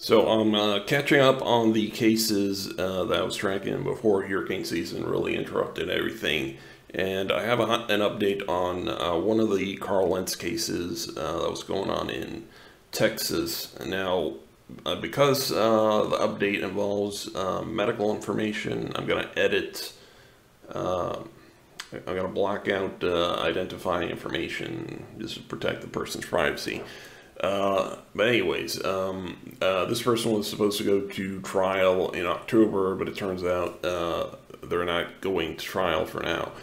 So I'm catching up on the cases that I was tracking before hurricane season really interrupted everything. And I have an update on one of the Carl Lentz cases that was going on in Texas. Now, because the update involves medical information, I'm going to edit, I'm going to block out identifying information just to protect the person's privacy. But anyways, this person was supposed to go to trial in October, but it turns out they're not going to trial for now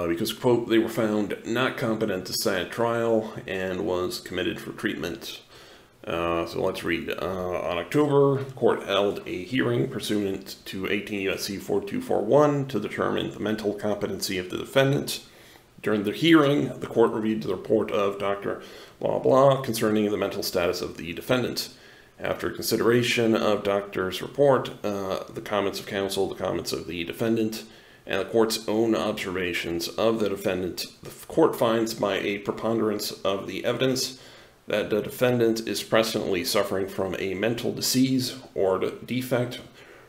because, quote, they were found not competent to stand trial and was committed for treatment. So let's read. On October, the court held a hearing pursuant to 18 U.S.C. 4241 to determine the mental competency of the defendant. During the hearing, the court reviewed the report of Dr. Blah Blah concerning the mental status of the defendant. After consideration of doctor's report, the comments of counsel, the comments of the defendant, and the court's own observations of the defendant, the court finds by a preponderance of the evidence that the defendant is presently suffering from a mental disease or defect,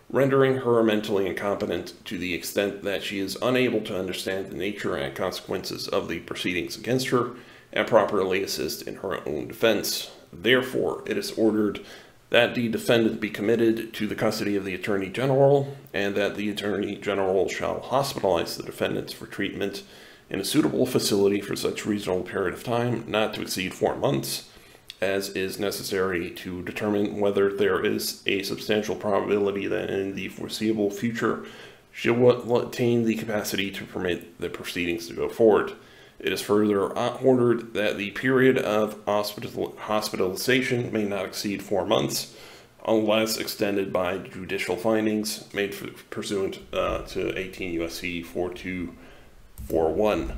rendering her mentally incompetent to the extent that she is unable to understand the nature and consequences of the proceedings against her and properly assist in her own defense. Therefore, it is ordered that the defendant be committed to the custody of the Attorney General and that the Attorney General shall hospitalize the defendant for treatment in a suitable facility for such reasonable period of time, not to exceed 4 months, as is necessary to determine whether there is a substantial probability that in the foreseeable future she will attain the capacity to permit the proceedings to go forward. It is further ordered that the period of hospitalization may not exceed 4 months, unless extended by judicial findings made pursuant to 18 U.S.C. 4241.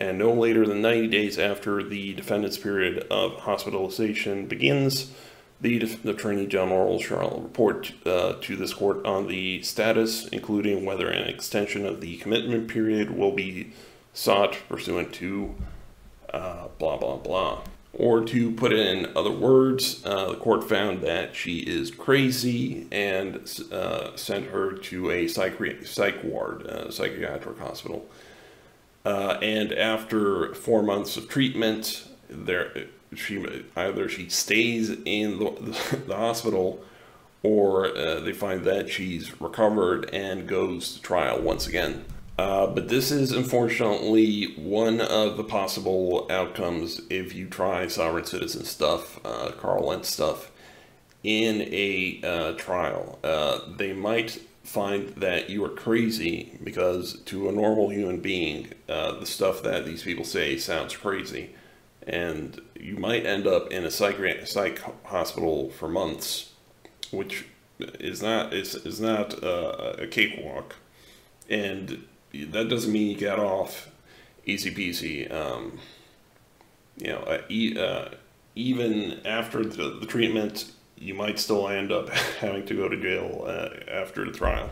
And no later than 90 days after the defendant's period of hospitalization begins, the Attorney General shall report to this court on the status, including whether an extension of the commitment period will be sought pursuant to blah, blah, blah. Or to put it in other words, the court found that she is crazy and sent her to a psych ward, psychiatric hospital. And after 4 months of treatment, either she stays in the hospital or they find that she's recovered and goes to trial once again. But this is unfortunately one of the possible outcomes if you try sovereign citizen stuff, Carl Lentz stuff, in a trial. They might find that you are crazy because to a normal human being, the stuff that these people say sounds crazy. And you might end up in a psych hospital for months, which is not a cakewalk. And that doesn't mean you get off easy peasy. Even after the treatment, you might still end up having to go to jail after the trial.